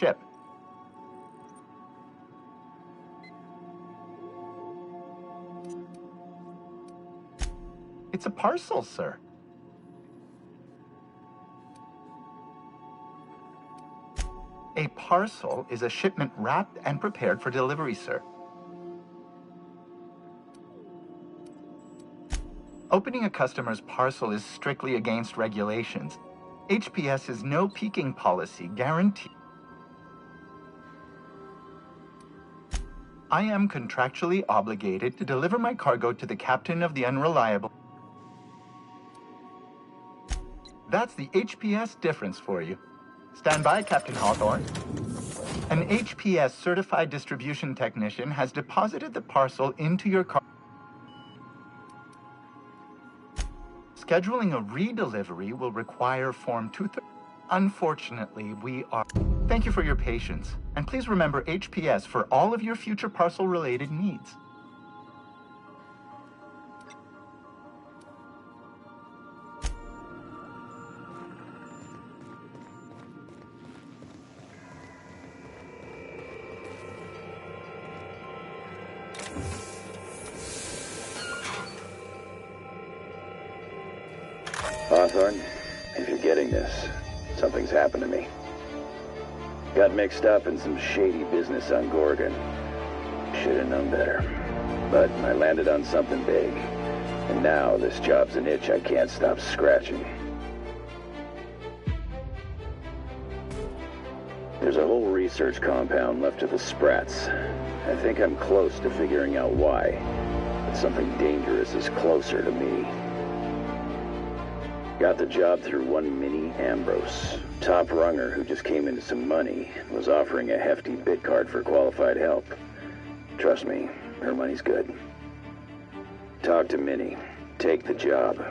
ship. It's a parcel, sir. A parcel is a shipment wrapped and prepared for delivery, sir. Opening a customer's parcel is strictly against regulations. HPS's no peeking policy guarantees. I am contractually obligated to deliver my cargo to the captain of the Unreliable. That's the HPS difference for you. Stand by, Captain Hawthorne. An HPS certified distribution technician has deposited the parcel into your car. Scheduling a redelivery will require Form 230. Unfortunately, we are... Thank you for your patience, and please remember HPS for all of your future parcel-related needs. Hawthorne, if you're getting this, something's happened to me. Got mixed up in some shady business on Gorgon. Should've known better. But I landed on something big. And now this job's an itch I can't stop scratching. There's a whole research compound left of the Sprats. I think I'm close to figuring out why. But something dangerous is closer to me. Got the job through one Minnie Ambrose. Top runger who just came into some money, was offering a hefty bid card for qualified help. Trust me, her money's good. Talk to Minnie. Take the job.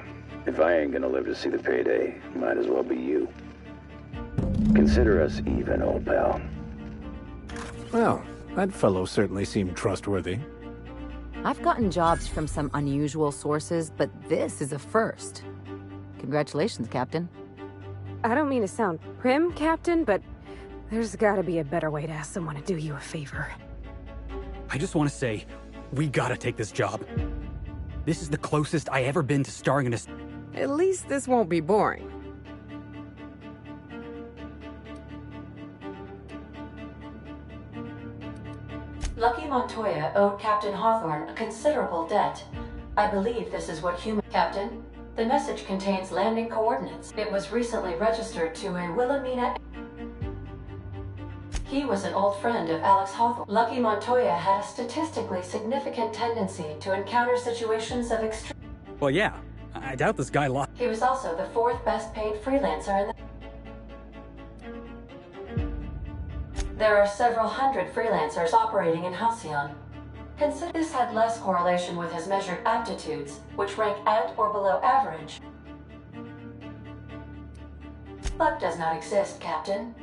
If I ain't gonna live to see the payday, might as well be you. Consider us even, old pal. Well, that fellow certainly seemed trustworthy. I've gotten jobs from some unusual sources, but this is a first. Congratulations, Captain. I don't mean to sound prim, Captain, but there's gotta be a better way to ask someone to do you a favor. I just want to say, we gotta take this job. This is the closest I ever been to starring in a... At least this won't be boring. Lucky Montoya owed Captain Hawthorne a considerable debt. I believe this is what human... Captain, the message contains landing coordinates. It was recently registered to a Wilhelmina... He was an old friend of Alex Hawthorne. Lucky Montoya had a statistically significant tendency to encounter situations of extreme... Well, yeah. I doubt this guy lost. He was also the 4th best paid freelancer in the... There are several hundred freelancers operating in Halcyon. Consider this had less correlation with his measured aptitudes, which rank at or below average. Luck does not exist, Captain.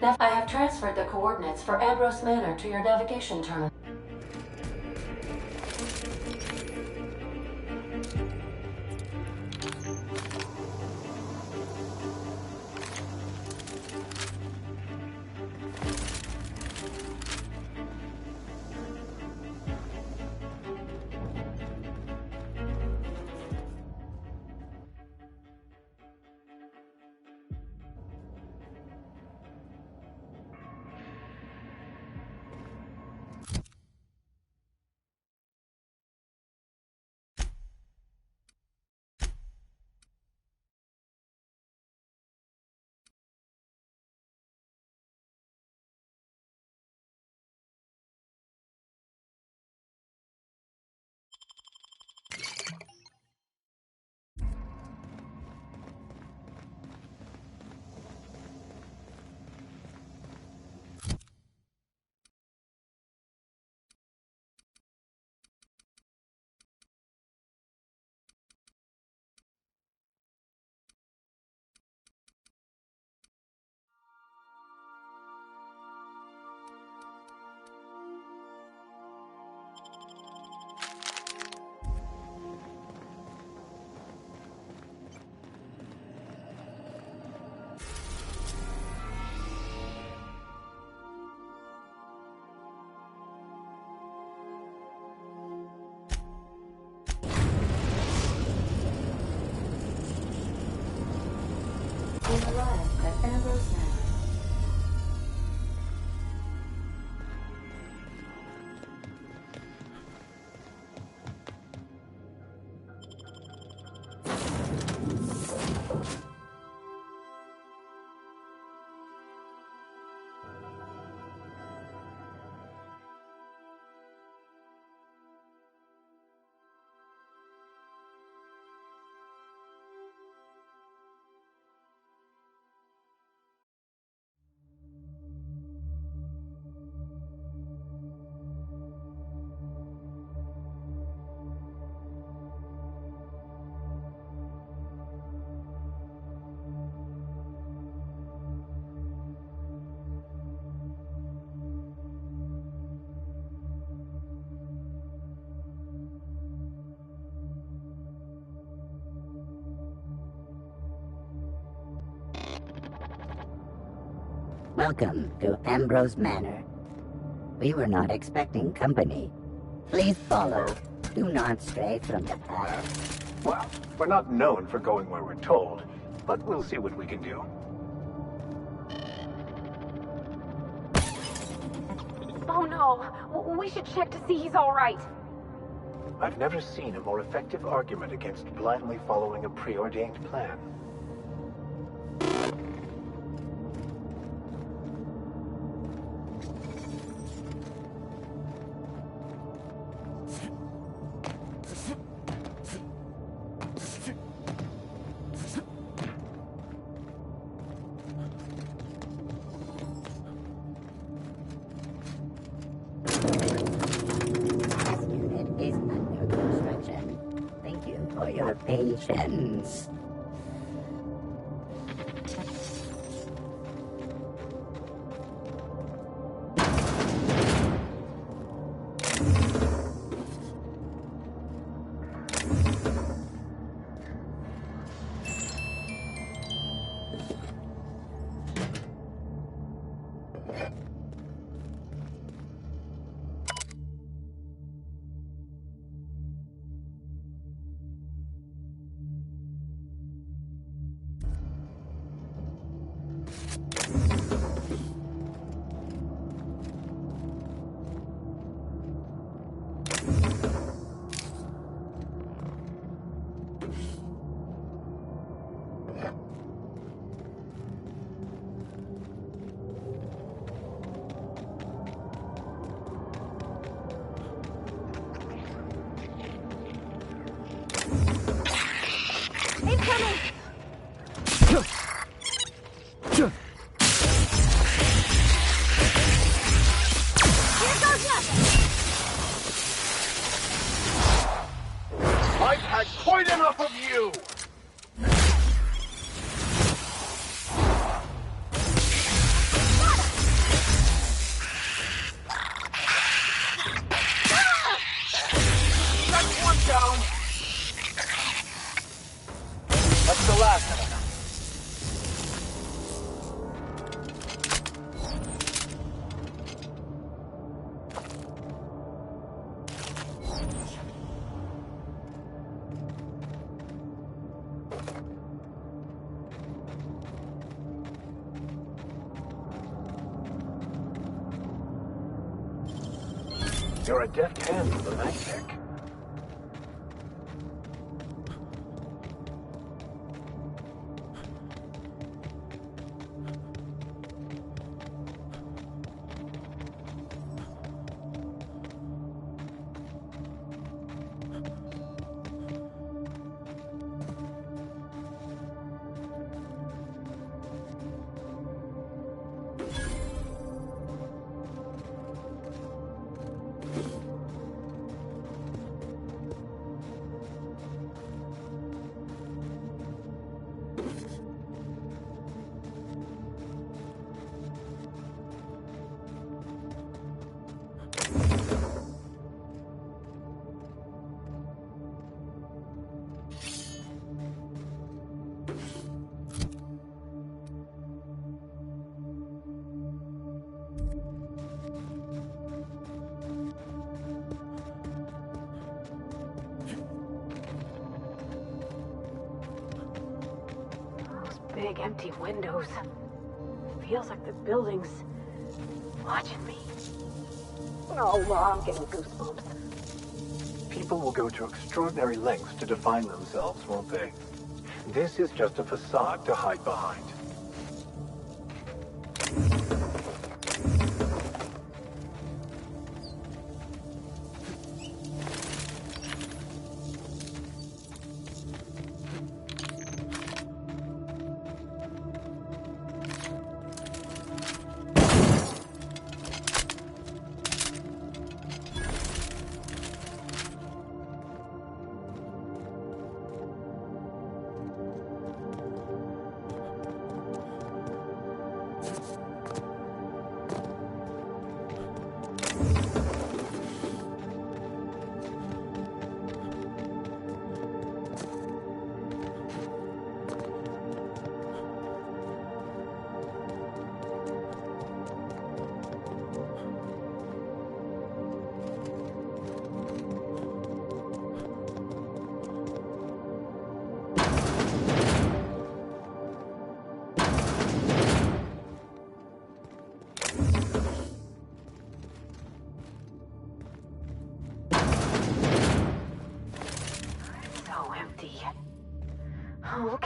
I have transferred the coordinates for Ambrose Manor to your navigation terminal. Welcome to Ambrose Manor. We were not expecting company. Please follow. Do not stray from the path. Well, we're not known for going where we're told, but we'll see what we can do. Oh no! We should check to see he's alright. I've never seen a more effective argument against blindly following a preordained plan. Patience. You're a deft hand with the night tech. Big empty windows. Feels like the building's watching me. Oh, I'm getting goosebumps. People will go to extraordinary lengths to define themselves, won't they? This is just a facade to hide behind.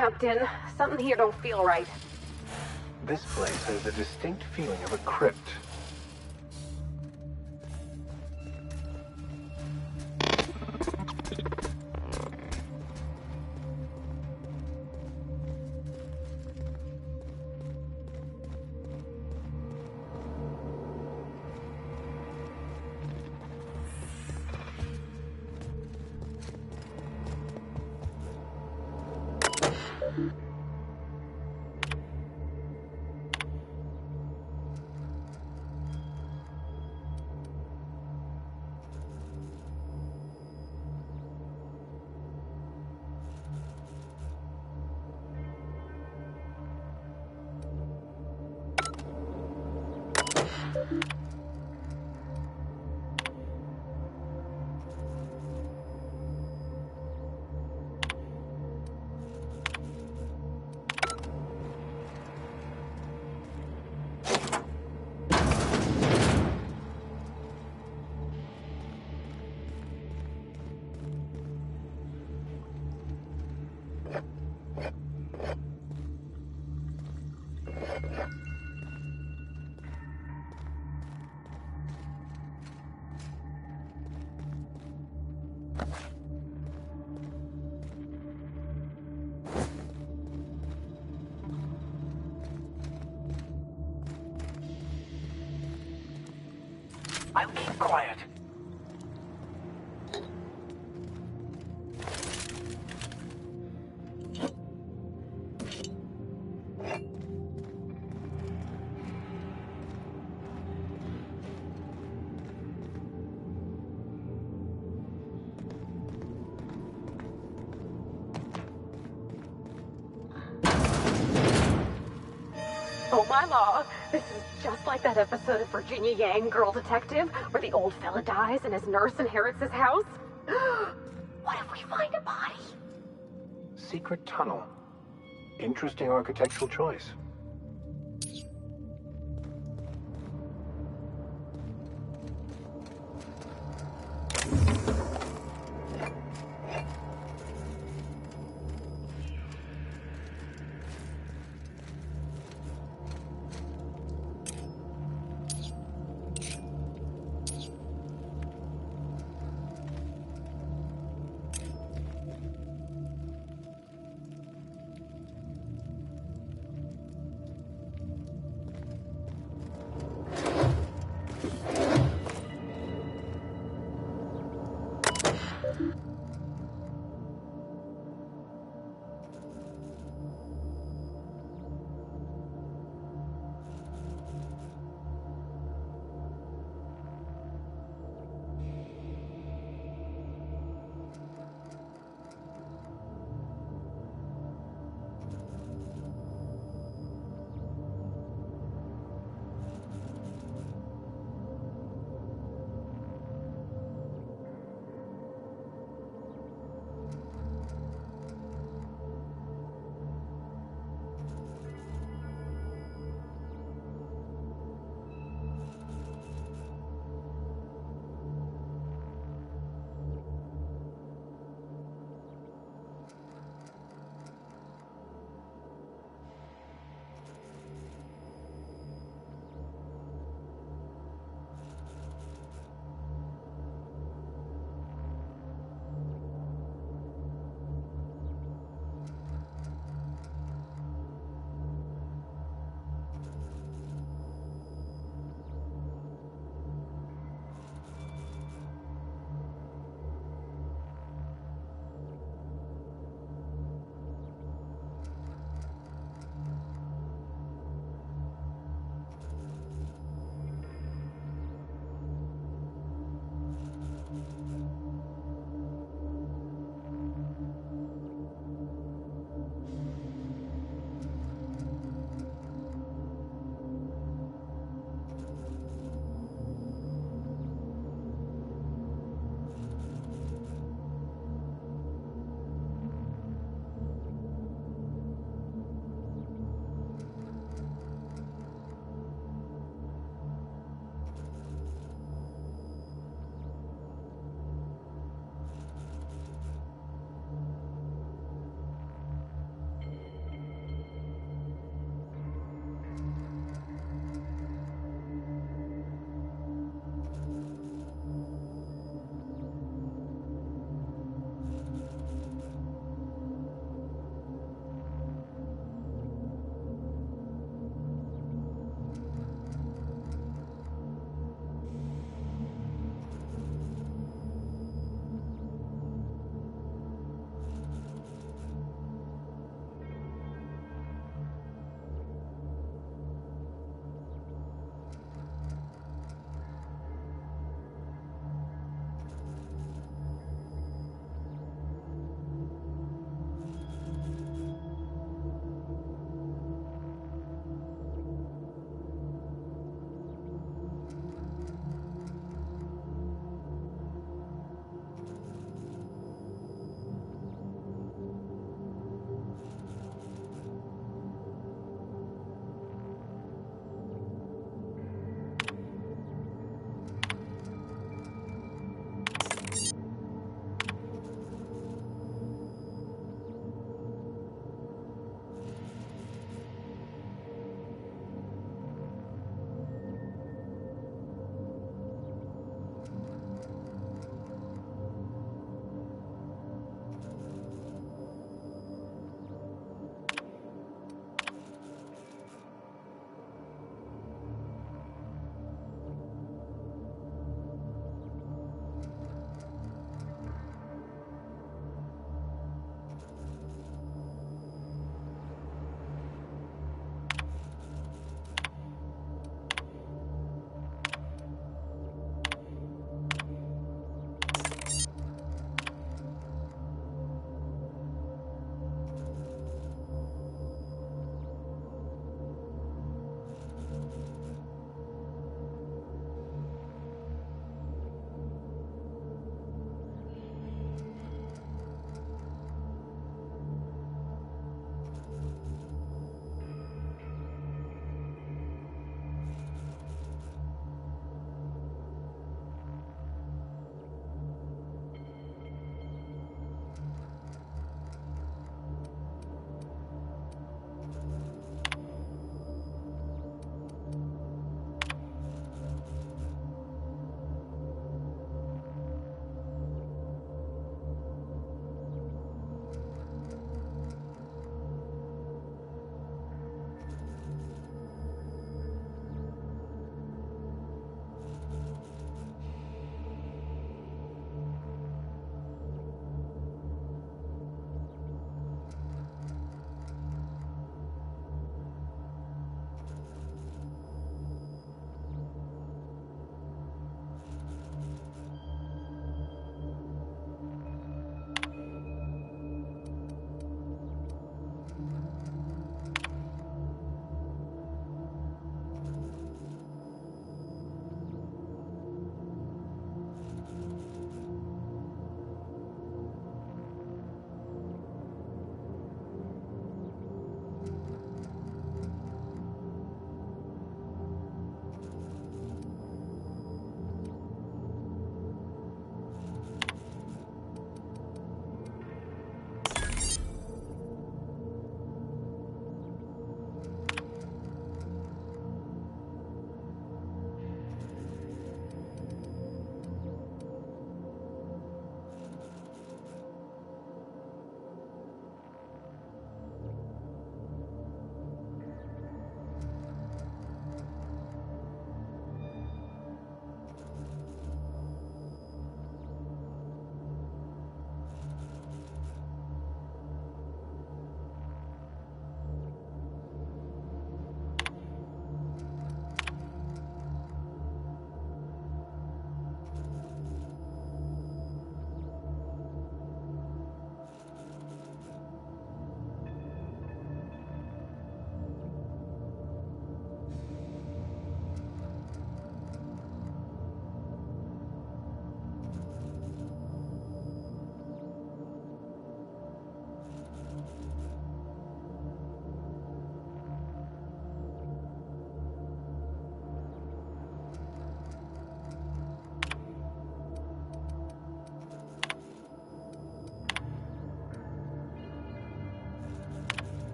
Captain. Something here don't feel right. This place has a distinct feeling of a crypt. I'll keep quiet. Oh my law, this is just like that episode of Virginia Yang, Girl Detective, where the old fella dies and his nurse inherits his house. What if we find a body? Secret tunnel. Interesting architectural choice.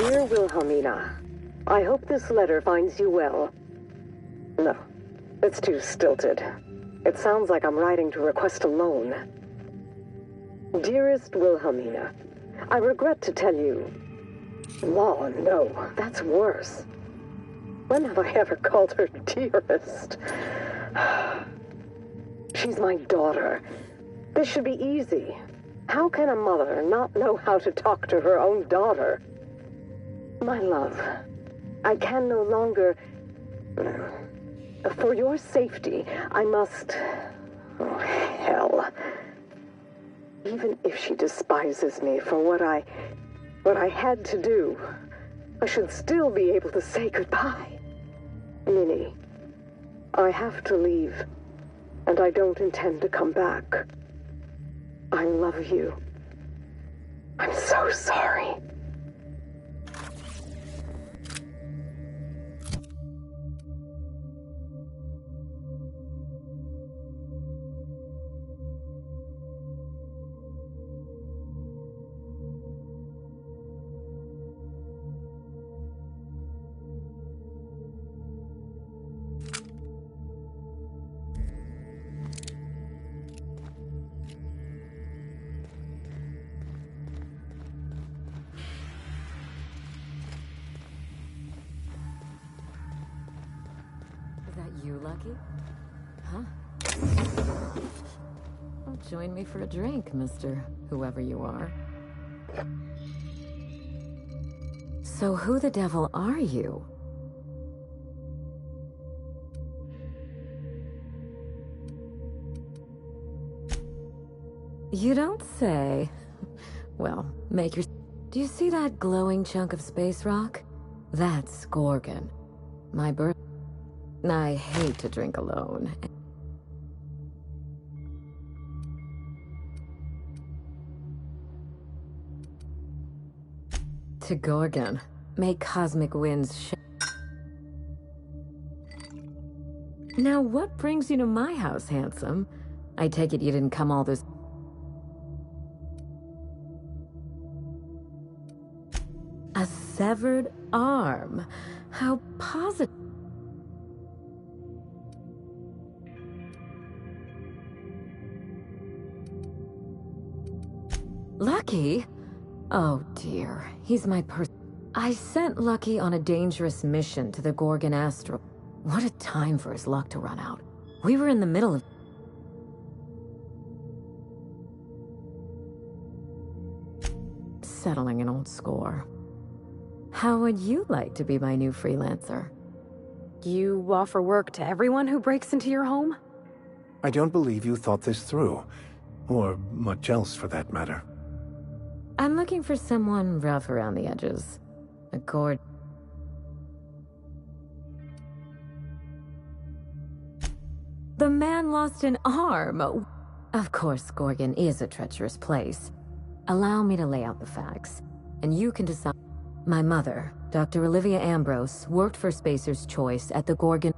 Dear Wilhelmina, I hope this letter finds you well. No, it's too stilted. It sounds like I'm writing to request a loan. Dearest Wilhelmina, I regret to tell you... Law, no, that's worse. When have I ever called her dearest? She's my daughter. This should be easy. How can a mother not know how to talk to her own daughter? My love, I can no longer... For your safety, I must... Oh, hell. Even if she despises me for what I had to do, I should still be able to say goodbye. Minnie, I have to leave, and I don't intend to come back. I love you. I'm so sorry. You, Lucky? Huh? Well, join me for a drink, Mr. Whoever you are. So who the devil are you? You don't say. Well, make your... Do you see that glowing chunk of space rock? That's Gorgon. My birth... I hate to drink alone. To Gorgon, may cosmic winds Now what brings you to my house, handsome? I take it you didn't come all this... A severed arm? How positive... Lucky? Oh dear, he's my I sent Lucky on a dangerous mission to the Gorgon asteroid. What a time for his luck to run out. We were in the middle of... settling an old score. How would you like to be my new freelancer? You offer work to everyone who breaks into your home? I don't believe you thought this through. Or much else, for that matter. I'm looking for someone rough around the edges. A Gord... The man lost an arm! Of course, Gorgon is a treacherous place. Allow me to lay out the facts, and you can decide. My mother, Dr. Olivia Ambrose, worked for Spacer's Choice at the Gorgon...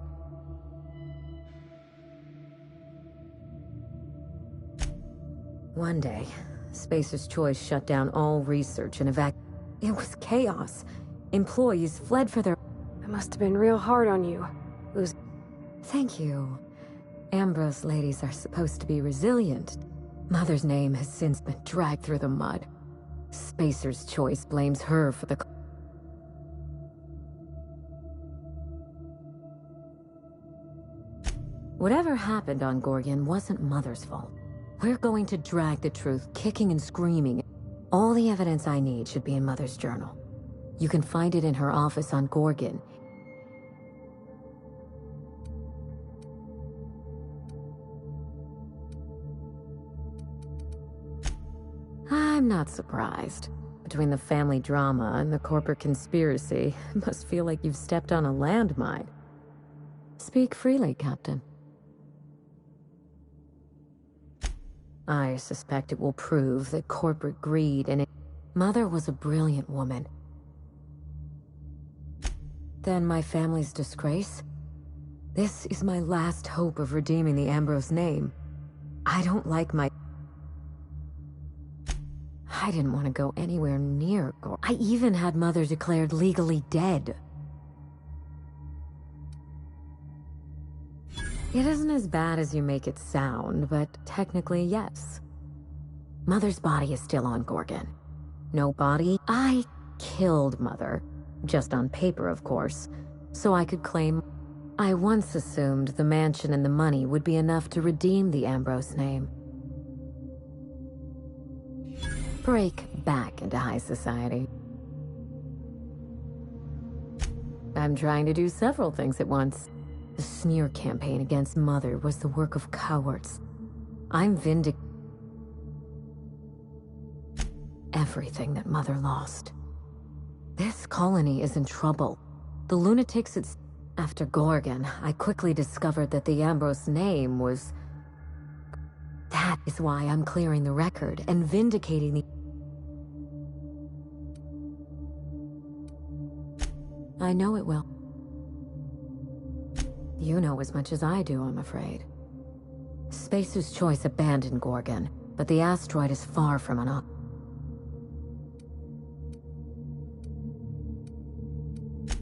One day, Spacer's Choice shut down all research and It was chaos. Employees fled for their... It must have been real hard on you. Thank you. Ambrose ladies are supposed to be resilient. Mother's name has since been dragged through the mud. Spacer's Choice blames her for the... Whatever happened on Gorgon wasn't Mother's fault. We're going to drag the truth, kicking and screaming. All the evidence I need should be in Mother's journal. You can find it in her office on Gorgon. I'm not surprised. Between the family drama and the corporate conspiracy, it must feel like you've stepped on a landmine. Speak freely, Captain. I suspect it will prove that corporate greed and... Mother was a brilliant woman. Then my family's disgrace? This is my last hope of redeeming the Ambrose name. I don't like my... I I didn't want to go anywhere near Gorgon. I even had Mother declared legally dead. It isn't as bad as you make it sound, but technically, yes. Mother's body is still on Gorgon. No body. I killed Mother. Just on paper, of course. So I could claim... I once assumed the mansion and the money would be enough to redeem the Ambrose name. Break back into high society. I'm trying to do several things at once. The smear campaign against Mother was the work of cowards. I'm everything that Mother lost. This colony is in trouble. The lunatics After Gorgon, I quickly discovered that the Ambrose name was... That is why I'm clearing the record and vindicating the... I know it will. You know as much as I do, I'm afraid. Spacer's Choice abandoned Gorgon, but the asteroid is far from an...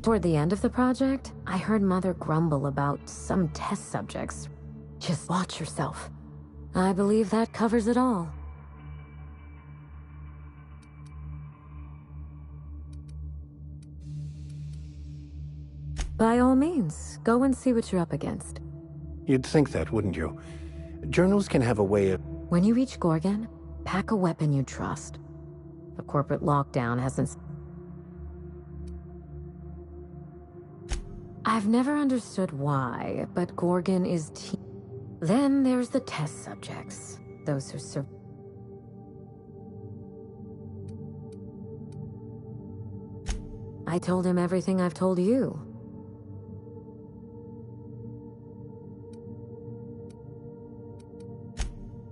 Toward the end of the project, I heard Mother grumble about some test subjects. Just watch yourself. I believe that covers it all. By all means, go and see what you're up against. You'd think that, wouldn't you? Journals can have a way of... When you reach Gorgon, pack a weapon you trust. The corporate lockdown hasn't... I've never understood why, but Gorgon is Then there's the test subjects. Those who I told him everything I've told you.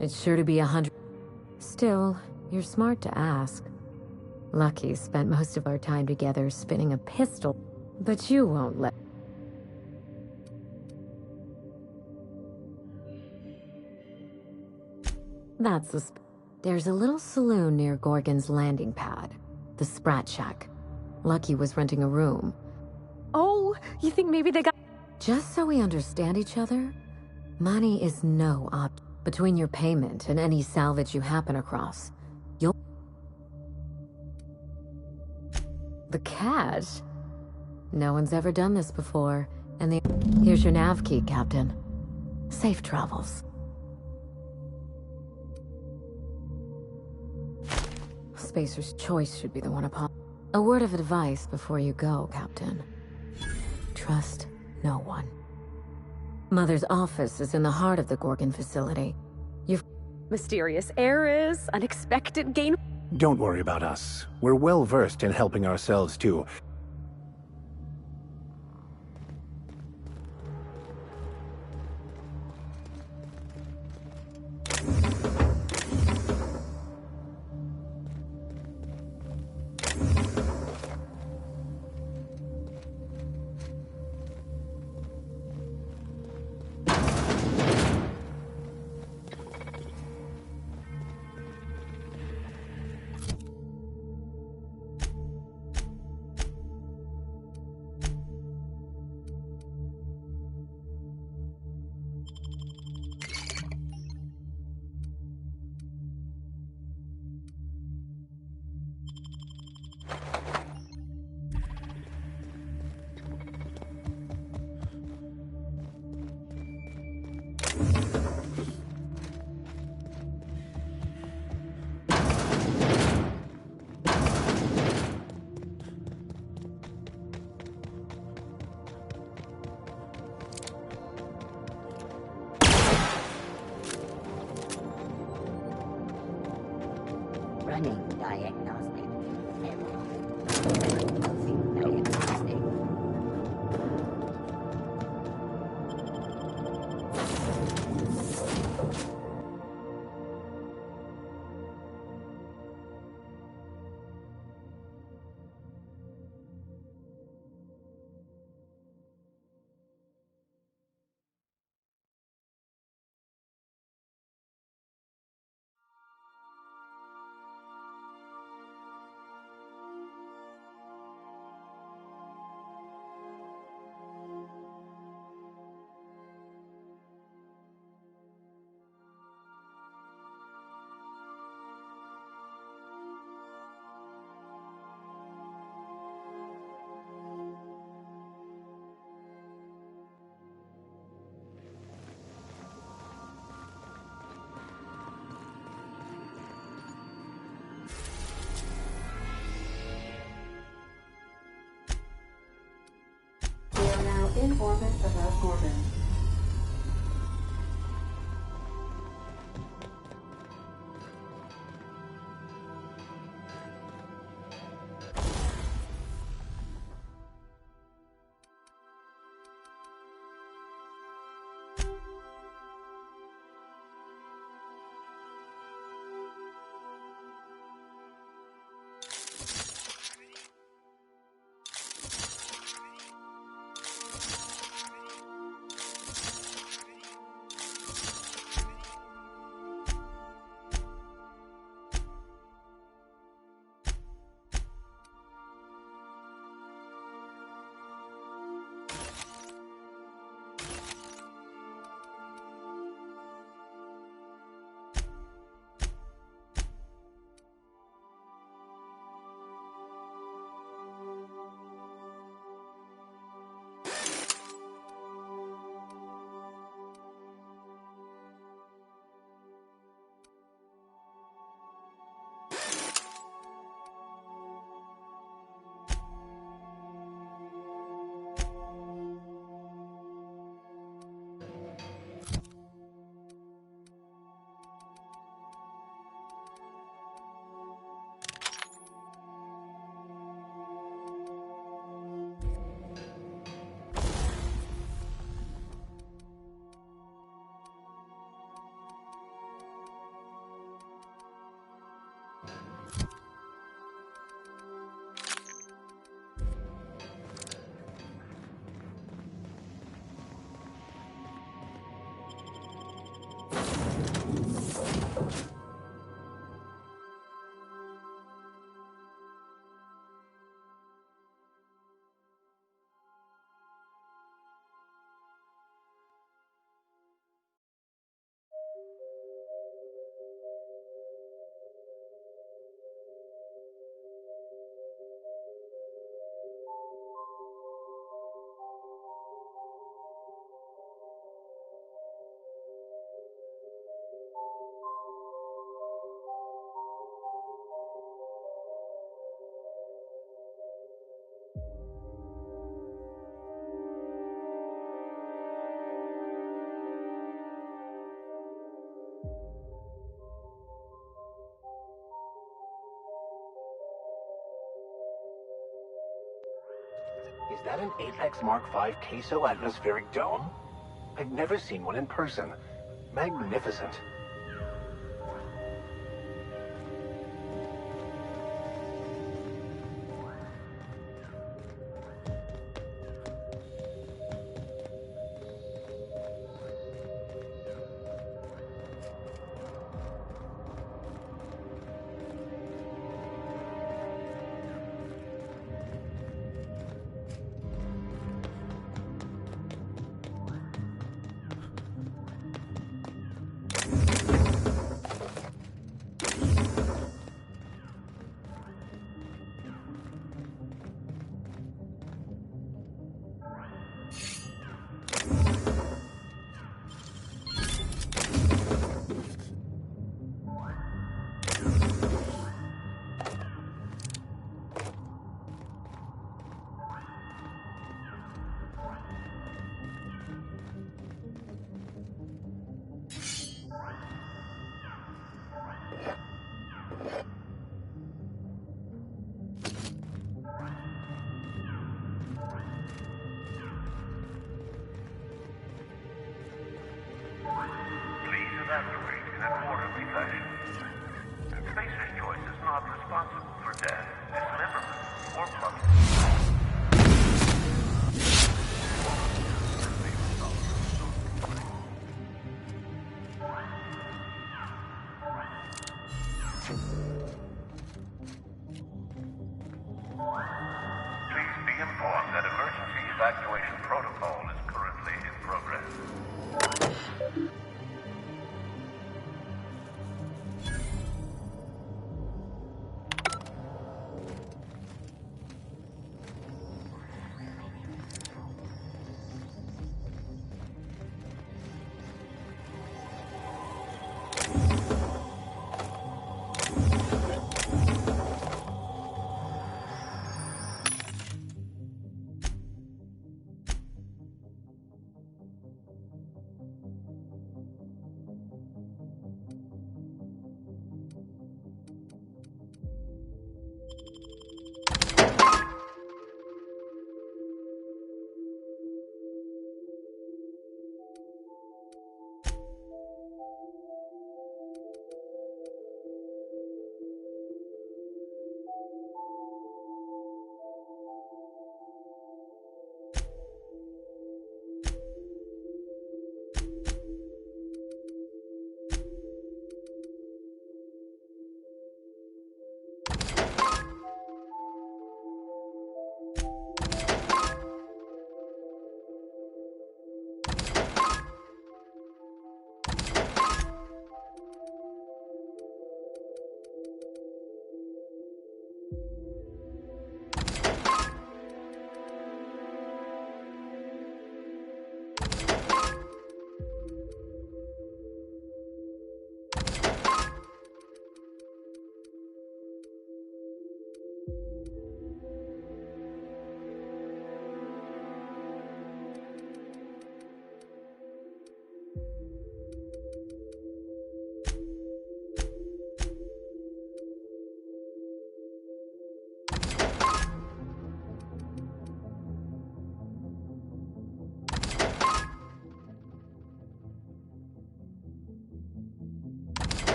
It's sure to be 100... Still, you're smart to ask. Lucky spent most of our time together spinning a pistol, but you won't let... There's a little saloon near Gorgon's landing pad. The Sprat Shack. Lucky was renting a room. Oh, you think maybe they got... Just so we understand each other, money is no object. Between your payment and any salvage you happen across, you'll... The cash? No one's ever done this before, and Here's your nav key, Captain. Safe travels. Spacer's Choice should be the one upon... A word of advice before you go, Captain. Trust no one. Mother's office is in the heart of the Gorgon facility. You've... Mysterious errors, unexpected gain... Don't worry about us. We're well versed in helping ourselves, too. Running diagnostic. Closing diagnostic. within orbit above Gorgon. Is that an Apex Mark V queso atmospheric dome? I've never seen one in person. Magnificent.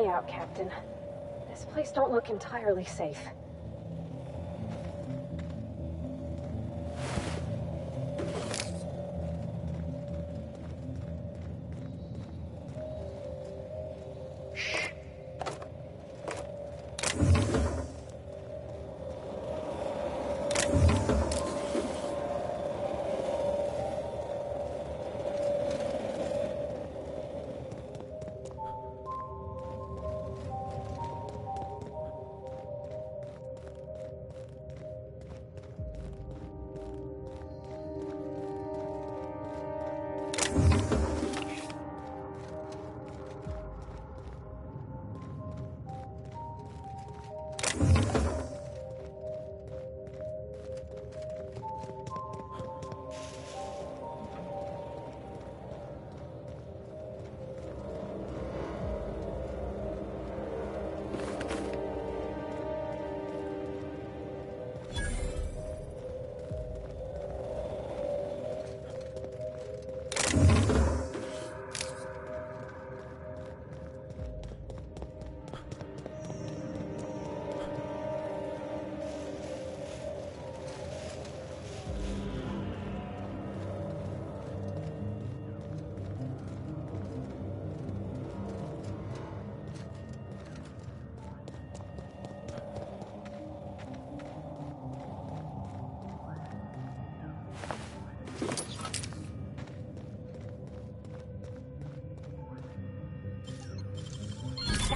eye out, Captain. This place don't look entirely safe.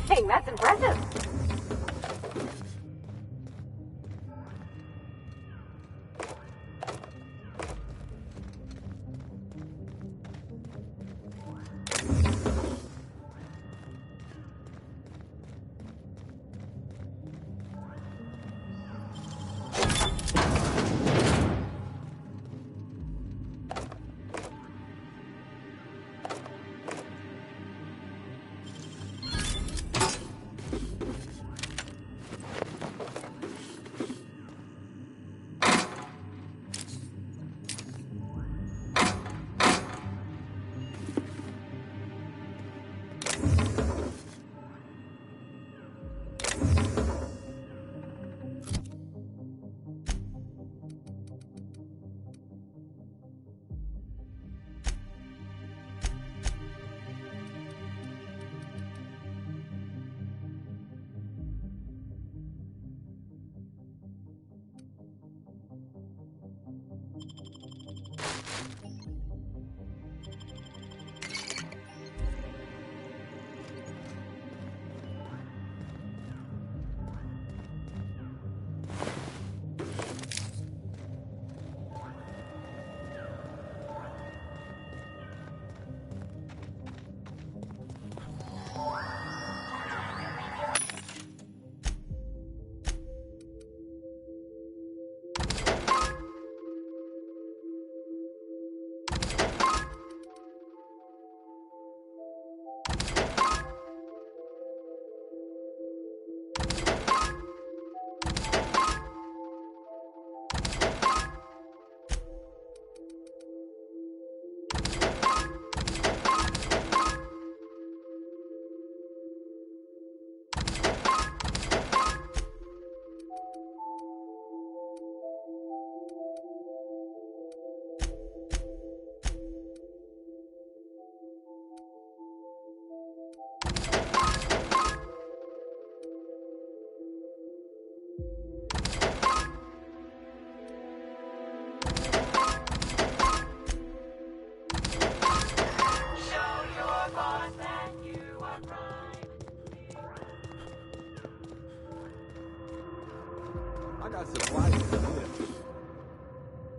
Dang, that's impressive.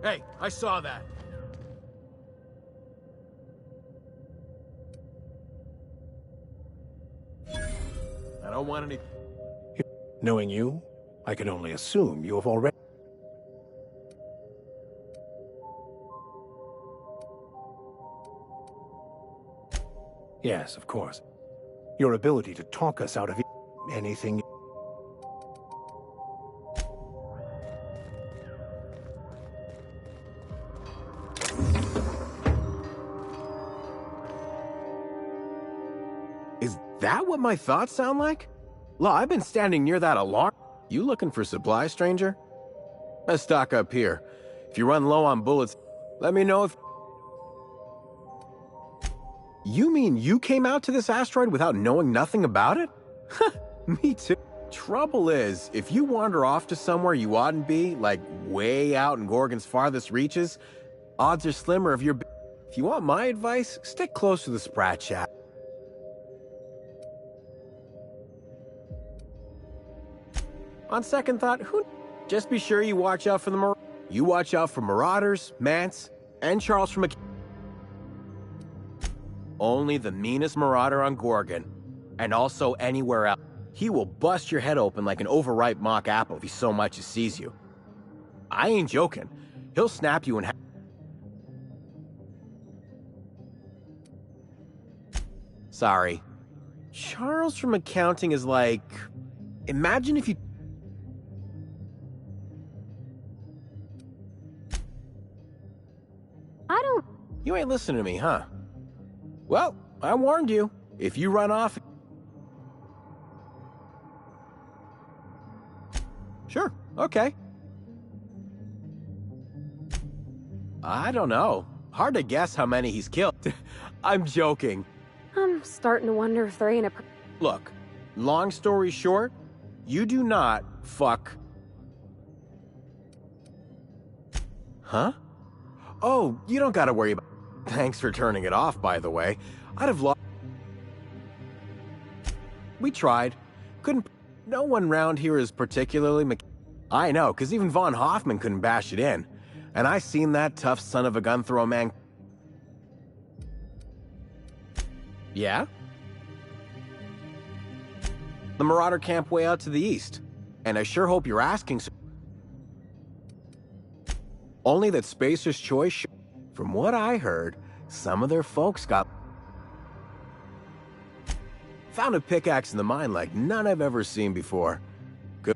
Hey, I saw that. I don't want any... Knowing you, I can only assume you have already... Yes, of course. Your ability to talk us out of anything... That what my thoughts sound like? Law, I've been standing near that alarm. You looking for supplies, stranger? Let's stock up here. If you run low on bullets, let me know if... You mean you came out to this asteroid without knowing nothing about it? Me too. Trouble is, if you wander off to somewhere you oughtn't be, like way out in Gorgon's farthest reaches, odds are slimmer if you're... If you want my advice, stick close to the Sprat Shack. On second thought, just be sure you watch out for the You watch out for Marauders, Mance, and Charles from Only the meanest Marauder on Gorgon, and also anywhere else. He will bust your head open like an overripe mock apple if he so much as sees you. I ain't joking. He'll snap you in half. Sorry. Charles from accounting is like... Imagine if you... I don't... You ain't listening to me, huh? Well, I warned you. If you run off... Sure, okay. I don't know. Hard to guess how many he's killed. I'm joking. I'm starting to wonder if there ain't a... Look, long story short, you do not fuck... Huh? Oh, you don't gotta worry about... Thanks for turning it off, by the way. I'd have lost... We tried. Couldn't... No one round here is particularly... I know, because even Von Hoffman couldn't bash it in. And I seen that tough son of a gun throw a man... Yeah? The Marauder camp way out to the east. And I sure hope you're asking... Only that Spacer's Choice... From what I heard, some of their folks got... Found a pickaxe in the mine like none I've ever seen before. Good.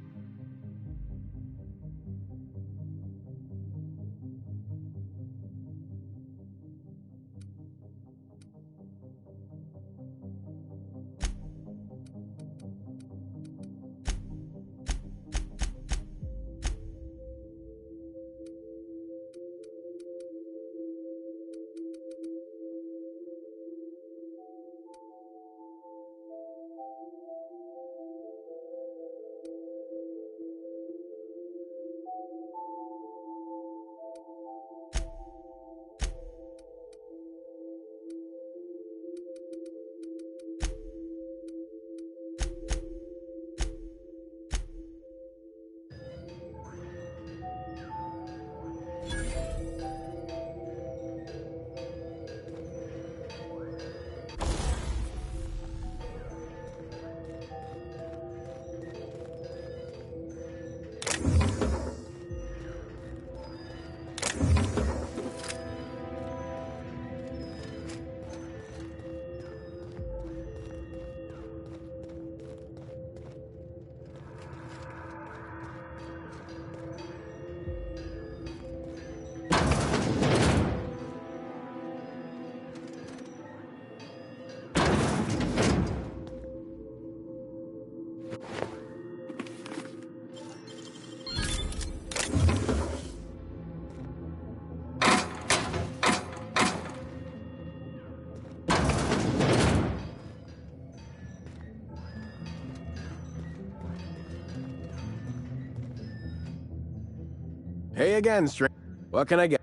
Hey again, String. What can I get?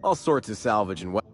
All sorts of salvage and what?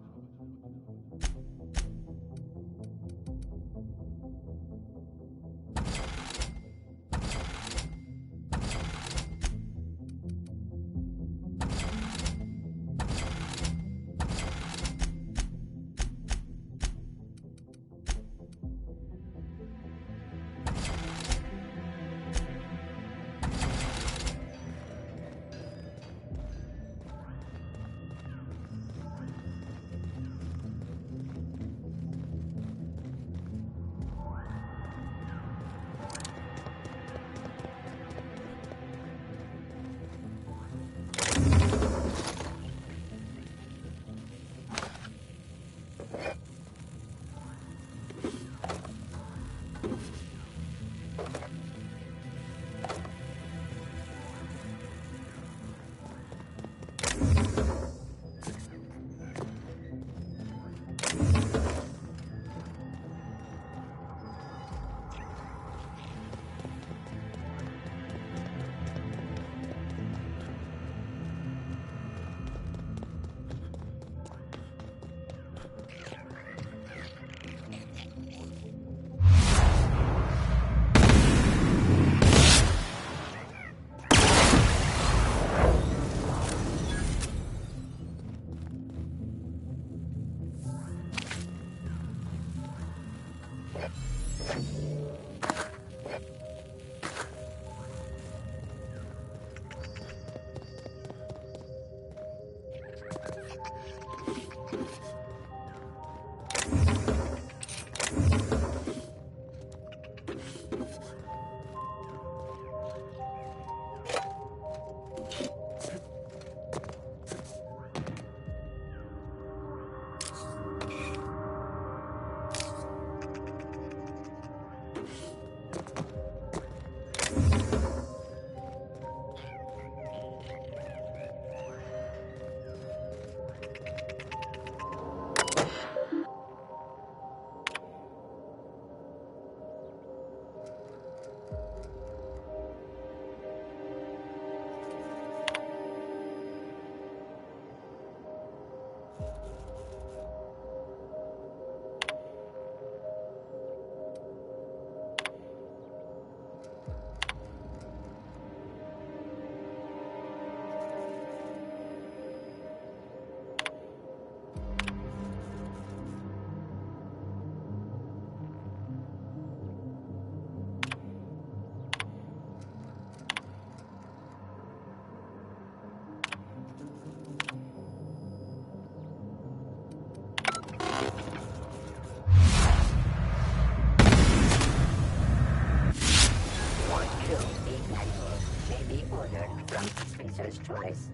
Spacer's choice.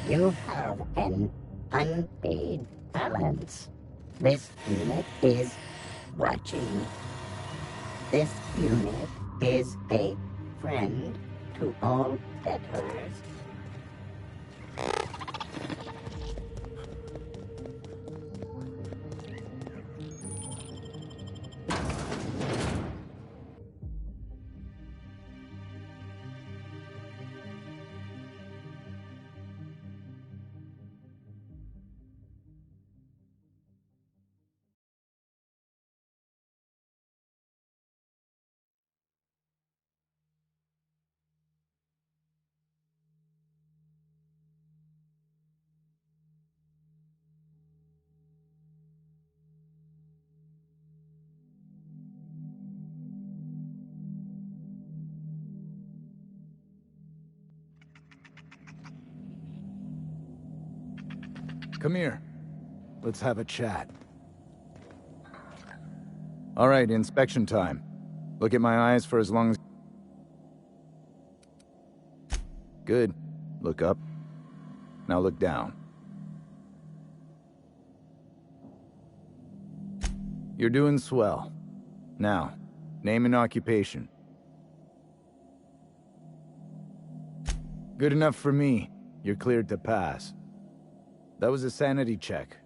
You have an unpaid balance. This unit is watching. This unit is a friend to all debtors. Come here. Let's have a chat. All right, inspection time. Look at my eyes for as long as... Good. Look up. Now look down. You're doing swell. Now, name and occupation. Good enough for me. You're cleared to pass. That was a sanity check.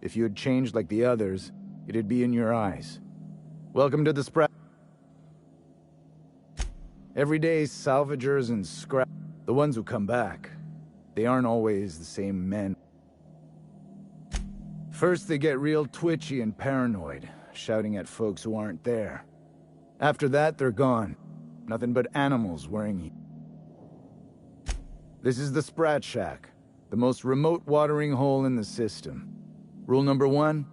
If you had changed like the others, it'd be in your eyes. Welcome to the spread. Every day, salvagers and scrap... The ones who come back, they aren't always the same men. First, they get real twitchy and paranoid, shouting at folks who aren't there. After that, they're gone. Nothing but animals worrying you. This is the Sprat Shack. The most remote watering hole in the system. Rule number 1,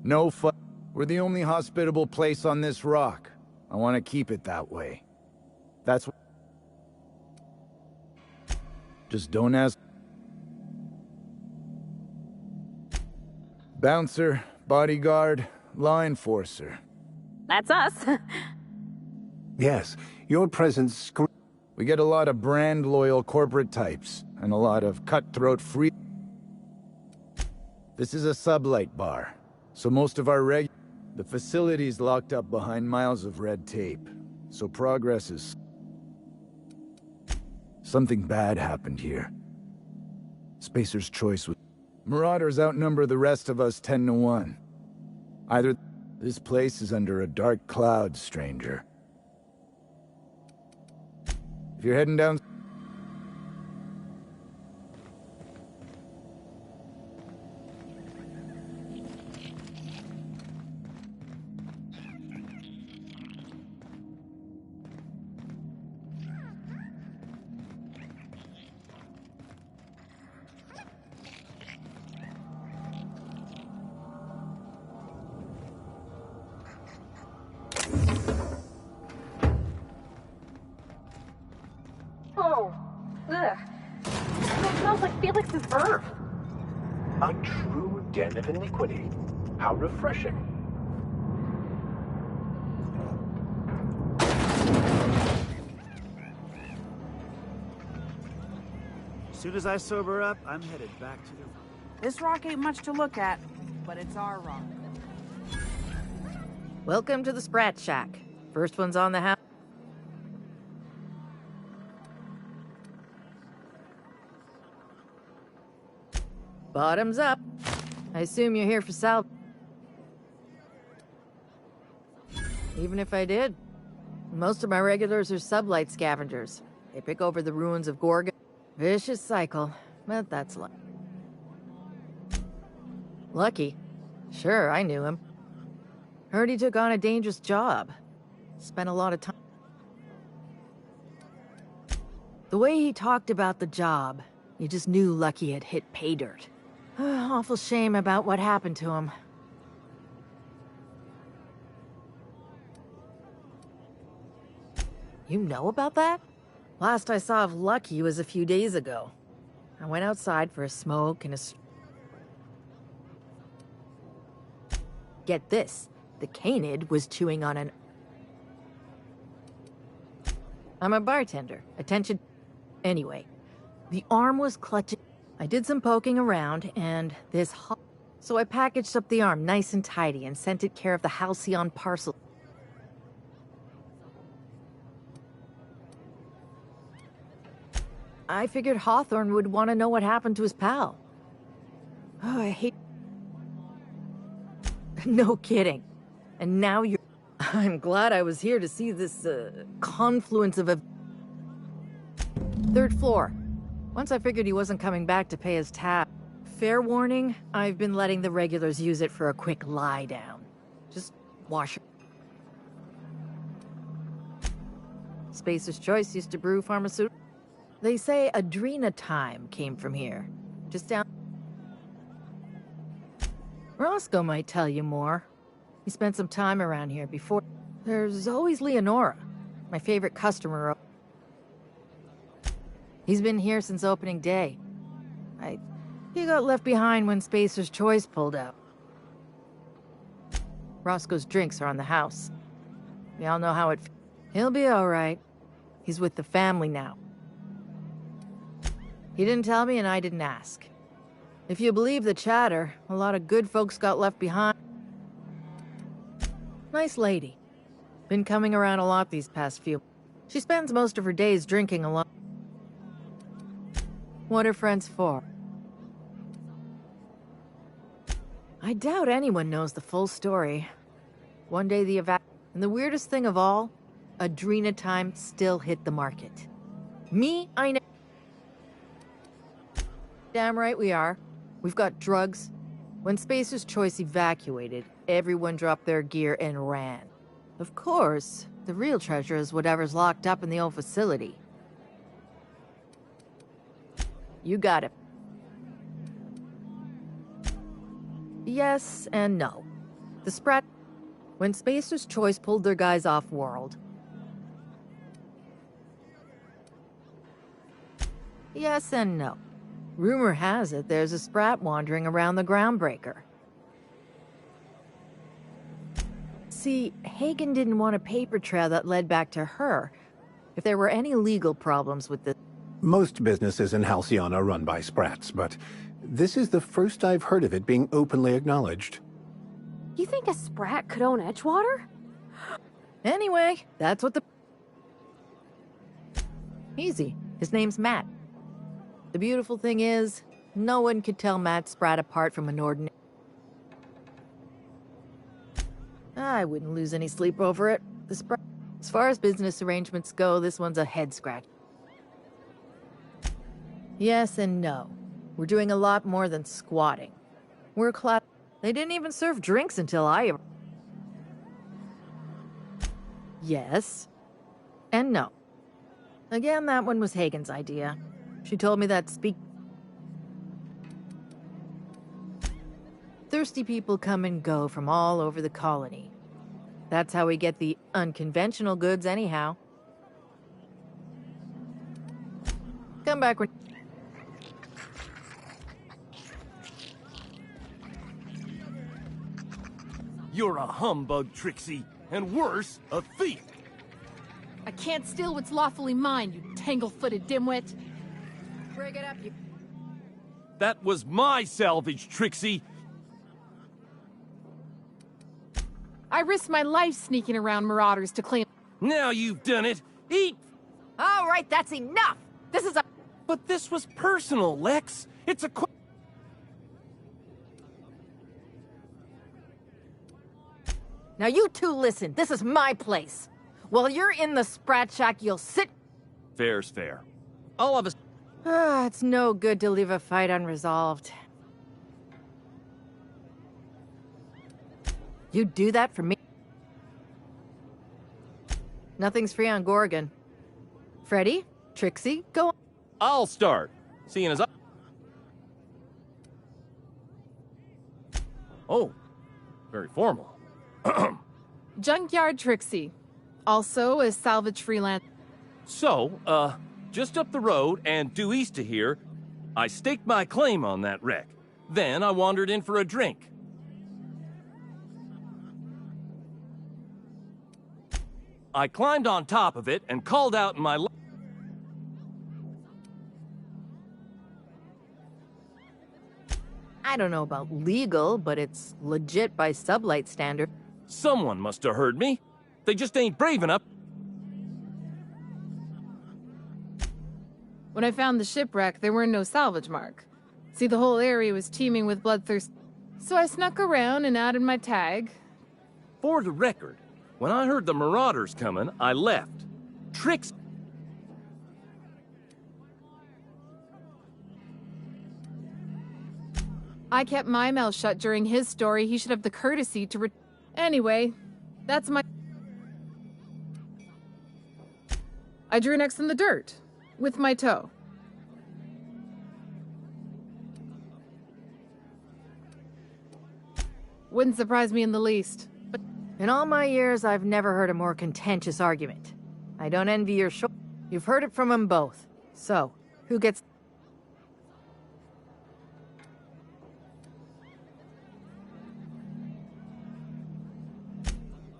no fu- We're the only hospitable place on this rock. I want to keep it that way. That's what... Just don't ask... Bouncer, bodyguard, law enforcer. That's us. Yes, your presence... We get a lot of brand-loyal corporate types, and a lot of cutthroat free... This is a sublight bar, so most of our The facility's locked up behind miles of red tape, so progress is... Something bad happened here. Spacer's choice was... Marauders outnumber the rest of us 10-1. Either... This place is under a dark cloud, stranger. If you're heading down... Oh, ugh. It smells like Felix's verve. A true den of iniquity. How refreshing. soon as I sober up, I'm headed back to the... This rock ain't much to look at, but it's our rock. Welcome to the Sprat Shack. First one's on the house. Bottoms up. I assume you're here for sal... Even if I did, most of my regulars are sublight scavengers. They pick over the ruins of Gorgona. Vicious cycle, but that's luck. Lucky? Sure, I knew him. Heard he took on a dangerous job. Spent a lot of time. The way he talked about the job, you just knew Lucky had hit pay dirt. Awful shame about what happened to him. You know about that? Last I saw of Lucky was a few days ago. I went outside for a smoke and a... Get this, the canid was chewing on an... I'm a bartender. Attention. Anyway, the arm was clutching. I did some poking around, and this so I packaged up the arm nice and tidy and sent it care of the Halcyon parcel. I figured Hawthorne would want to know what happened to his pal. Oh, I hate... No kidding. And now you're... I'm glad I was here to see this, confluence of a... Third floor. Once I figured he wasn't coming back to pay his tab. Fair warning, I've been letting the regulars use it for a quick lie down. Just wash it. Spacer's Choice used to brew pharmaceuticals. They say Adrenatime came from here. Just down... Roscoe might tell you more. He spent some time around here before. There's always Leonora, my favorite customer. He's been here since opening day. He got left behind when Spacer's Choice pulled out. Roscoe's drinks are on the house. We all know how it... He'll be all right. He's with the family now. He didn't tell me and I didn't ask. If you believe the chatter, a lot of good folks got left behind. Nice lady. Been coming around a lot these past few. She spends most of her days drinking alone. What are friends for? I doubt anyone knows the full story. One day and the weirdest thing of all, Adrenatime still hit the market. Me, I know. Damn right we are. We've got drugs. When Spacer's Choice evacuated, everyone dropped their gear and ran. Of course, the real treasure is whatever's locked up in the old facility. You got it. Yes and no. The Sprat... When Spacer's Choice pulled their guys off-world... Yes and no. Rumor has it there's a Sprat wandering around the Groundbreaker. See, Hagen didn't want a paper trail that led back to her. If there were any legal problems with the... Most businesses in Halcyon are run by Sprats, but this is the first I've heard of it being openly acknowledged. You think a Sprat could own Edgewater? Anyway, that's what the... Easy. His name's Matt. The beautiful thing is, no one could tell Matt Sprat apart from an ordinary... I wouldn't lose any sleep over it. The Sprat... As far as business arrangements go, this one's a head scratch. Yes and no. We're doing a lot more than squatting. We're class... They didn't even serve drinks until I... Yes. And no. Again, that one was Hagen's idea. She told me that thirsty people come and go from all over the colony. That's how we get the unconventional goods anyhow. Come back when... You're a humbug, Trixie, and worse, a thief. I can't steal what's lawfully mine, you tangle-footed dimwit. break it up, you... That was my salvage, Trixie! I risked my life sneaking around marauders to claim... Now you've done it! Eat! All right, that's enough! This is a... But this was personal, Lex! It's a Now you two listen, this is my place. While you're in the Sprat Shack, you'll sit... Fair's fair. All of us... It's no good to leave a fight unresolved. You do that for me? Nothing's free on Gorgon. Freddy? Trixie? Go on. I'll start, seeing as I... Oh, very formal. Junkyard Trixie. Also a salvage freelance. So, just up the road and due east of here, I staked my claim on that wreck. Then I wandered in for a drink. I climbed on top of it and called out in my... I don't know about legal, but it's legit by sublight standard. Someone must have heard me. They just ain't brave enough. When I found the shipwreck, there were no salvage mark. See, the whole area was teeming with bloodthirst. So I snuck around and added my tag. For the record, when I heard the marauders coming, I left. Tricks. I kept my mouth shut during his story. He should have the courtesy to Anyway, that's my... I drew an X in the dirt. With my toe. Wouldn't surprise me in the least. But in all my years, I've never heard a more contentious argument. I don't envy your You've heard it from them both. So, who gets...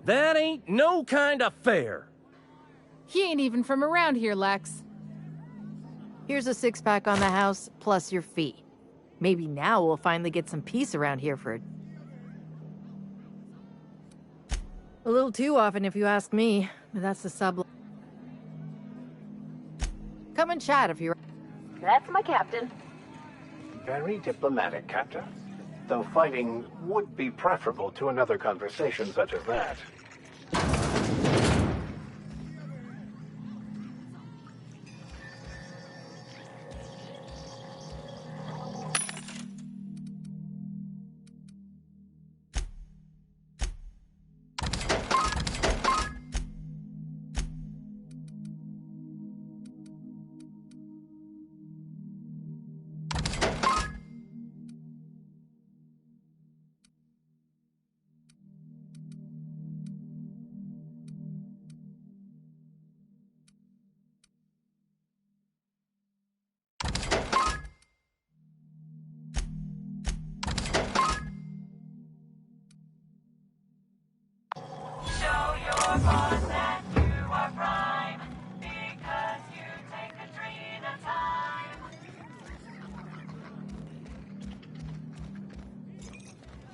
That ain't no kind of fair. He ain't even from around here, Lex. Here's a six-pack on the house, plus your fee. Maybe now we'll finally get some peace around here for it. A little too often, if you ask me. But that's the sub... Come and chat if you're... That's my captain. Very diplomatic, Captain. Though fighting would be preferable to another conversation such as that.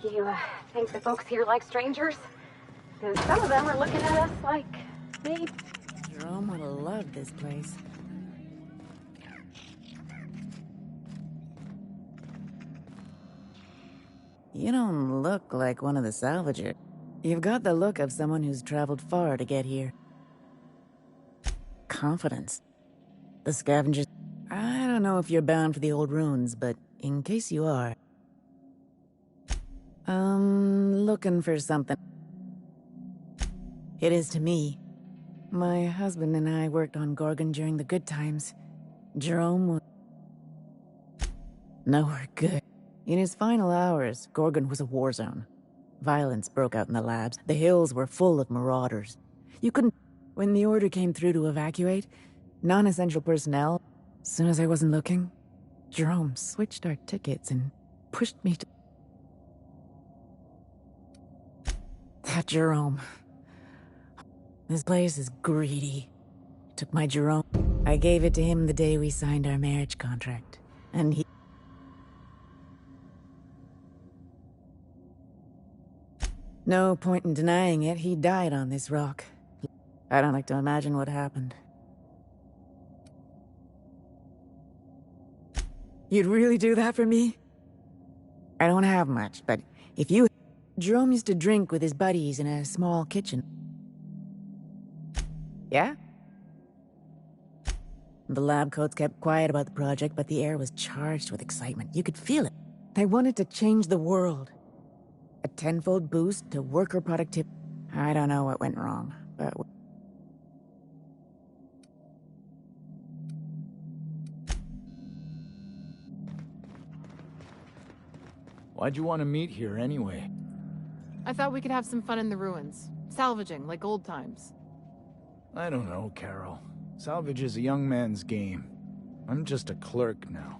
You think the folks here like strangers? Because some of them are looking at us like me. Jerome would have loved this place. You don't look like one of the salvagers. You've got the look of someone who's traveled far to get here. Confidence. The scavengers... I don't know if you're bound for the old ruins, but in case you are... looking for something. It is to me. My husband and I worked on Gorgon during the good times. Jerome was... nowhere good. In his final hours, Gorgon was a war zone. Violence broke out in the labs. The hills were full of marauders. You couldn't... When the order came through to evacuate, non-essential personnel, as soon as I wasn't looking, Jerome switched our tickets and pushed me to... That Jerome. This place is greedy. Took my Jerome. I gave it to him the day we signed our marriage contract. And he... No point in denying it, he died on this rock. I don't like to imagine what happened. You'd really do that for me? I don't have much, but if you... Jerome used to drink with his buddies in a small kitchen. Yeah? The lab coats kept quiet about the project, but the air was charged with excitement. You could feel it. They wanted to change the world. A tenfold boost to worker productivity. I don't know what went wrong, but... Why'd you want to meet here anyway? I thought we could have some fun in the ruins. Salvaging, like old times. I don't know, Carol. Salvage is a young man's game. I'm just a clerk now.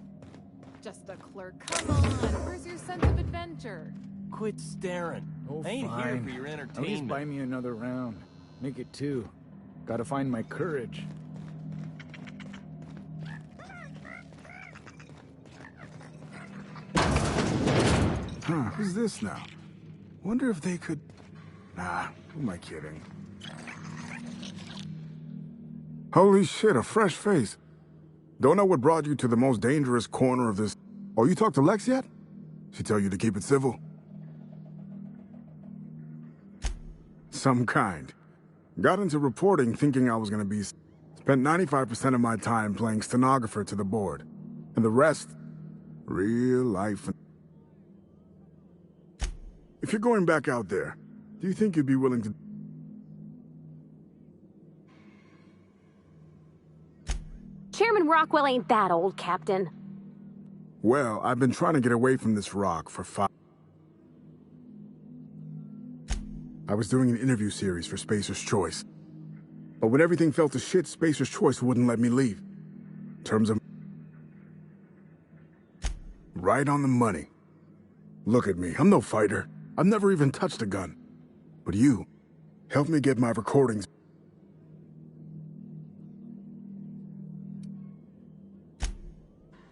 Just a clerk. Come on, where's your sense of adventure? Quit staring. Oh, I ain't fine. here for your At least entertainment. buy me another round. Make it 2. Gotta find my courage. Huh, who's this now? Wonder if they could... Nah, who am I kidding? Holy shit, a fresh face. Don't know what brought you to the most dangerous corner of this... Oh, you talked to Lex yet? She tell you to keep it civil? Some kind. Got into reporting thinking I was gonna be... Spent 95% of my time playing stenographer to the board. And the rest... Real life... If you're going back out there, do you think you'd be willing to... Chairman Rockwell ain't that old, Captain. Well, I've been trying to get away from this rock for 5... I was doing an interview series for Spacer's Choice. But when everything fell to shit, Spacer's Choice wouldn't let me leave. In terms of... Right on the money. Look at me, I'm no fighter. I've never even touched a gun. But you, helped me get my recordings.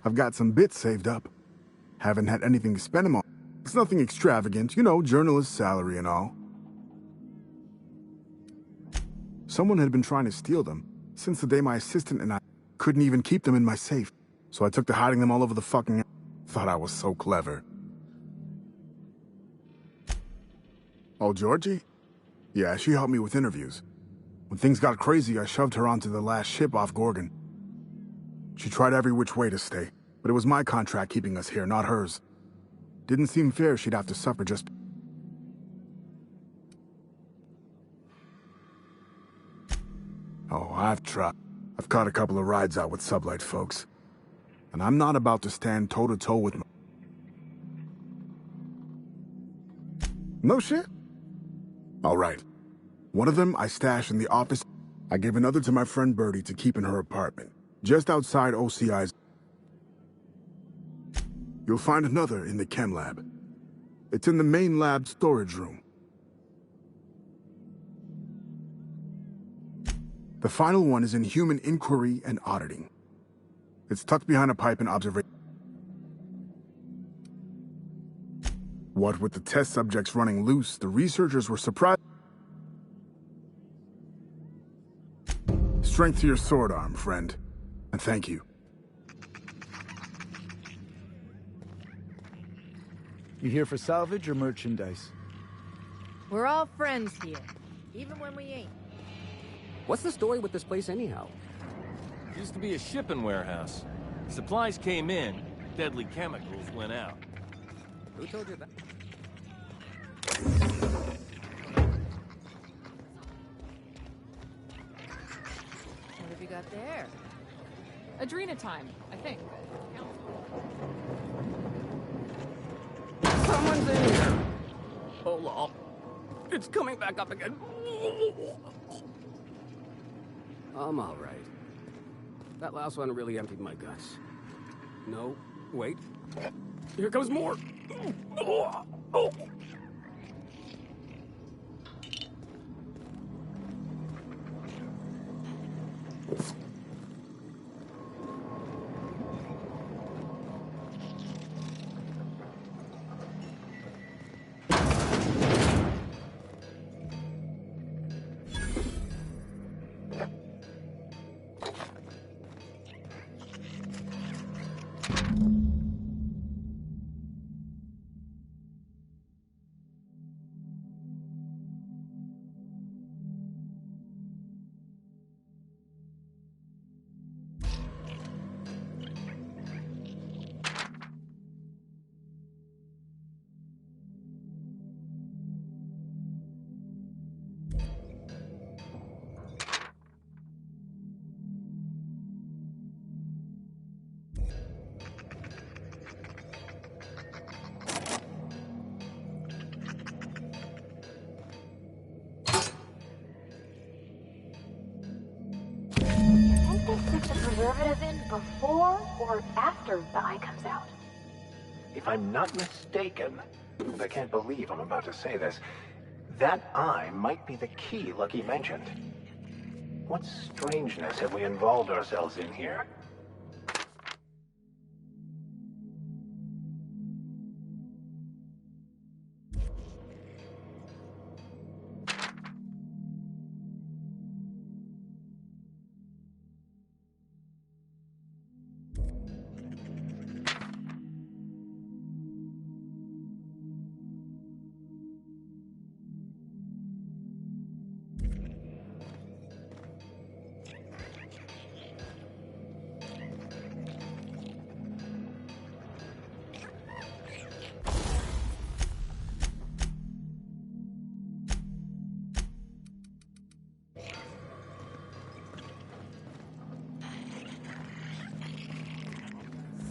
I've got some bits saved up. Haven't had anything to spend them on. It's nothing extravagant, you know, journalist salary and all. Someone had been trying to steal them since the day my assistant and I couldn't even keep them in my safe. So I took to hiding them all over the fucking... Thought I was so clever. Oh, Georgie? Yeah, she helped me with interviews. When things got crazy, I shoved her onto the last ship off Gorgon. She tried every which way to stay, but it was my contract keeping us here, not hers. Didn't seem fair she'd have to suffer just... Oh, I've tried. I've caught a couple of rides out with sublight folks. And I'm not about to stand toe-to-toe with... No shit? All right. One of them I stashed in the office. I gave another to my friend Birdie to keep in her apartment, just outside OCI's. You'll find another in the chem lab. It's in the main lab storage room. The final one is in human inquiry and auditing. It's tucked behind a pipe in observation. What with the test subjects running loose, the researchers were surprised. Strength to your sword arm, friend. And thank you. You here for salvage or merchandise? We're all friends here, even when we ain't. What's the story with this place anyhow? Used to be a shipping warehouse. Supplies came in, deadly chemicals went out. Who told you that? What have you got there? Adrena time, I think. Someone's in here! Oh, lol. It's coming back up again. I'm all right. That last one really emptied my guts. No, wait. Here comes more. before or after the eye comes out? If I'm not mistaken, and I can't believe I'm about to say this, that eye might be the key Lucky mentioned. What strangeness have we involved ourselves in here?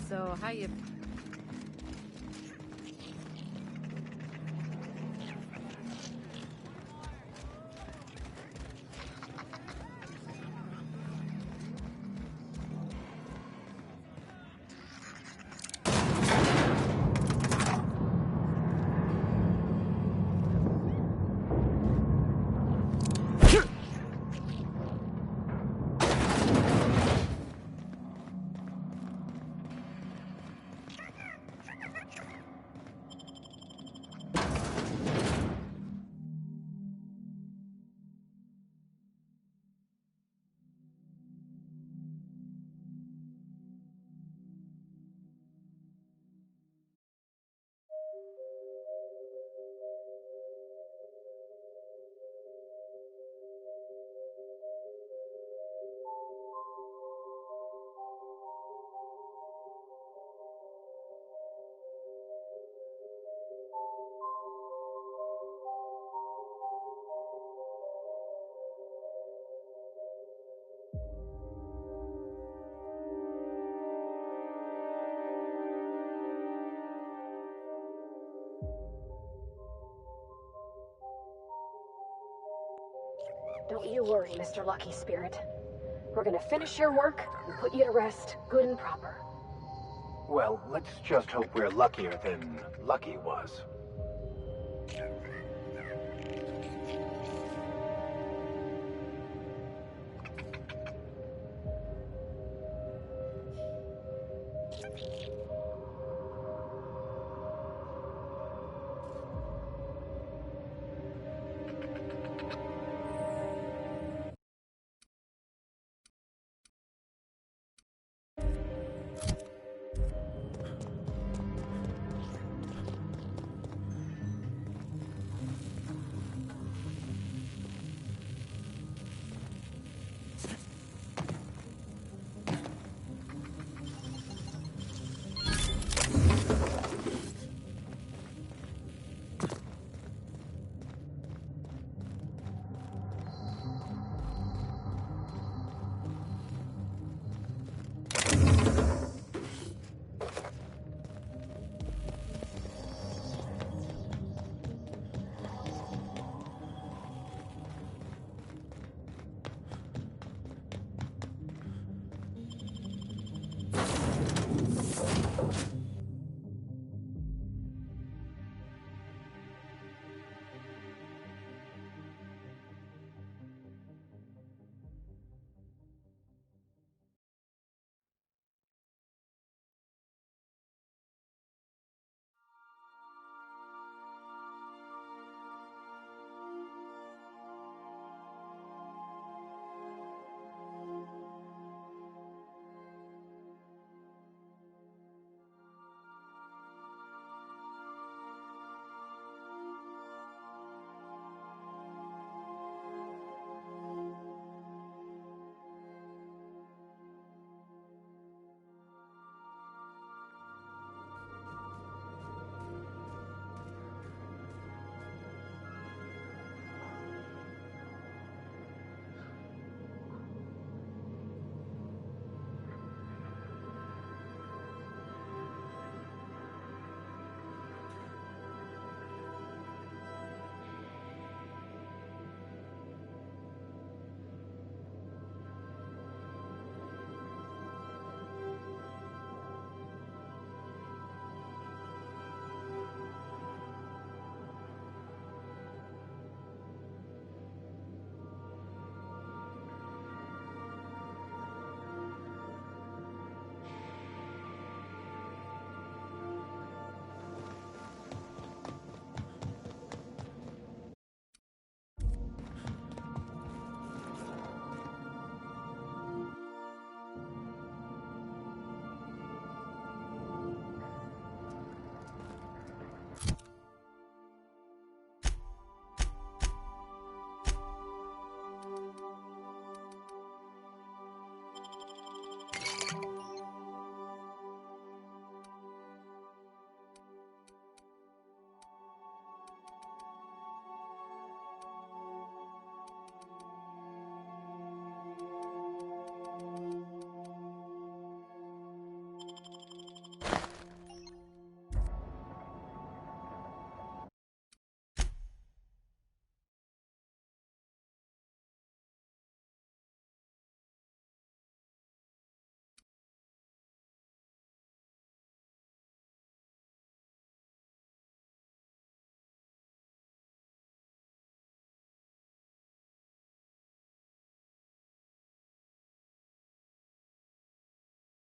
So, how you... Don't you worry, Mr. Lucky Spirit. We're gonna finish your work and put you to rest, good and proper. Well, let's just hope we're luckier than Lucky was.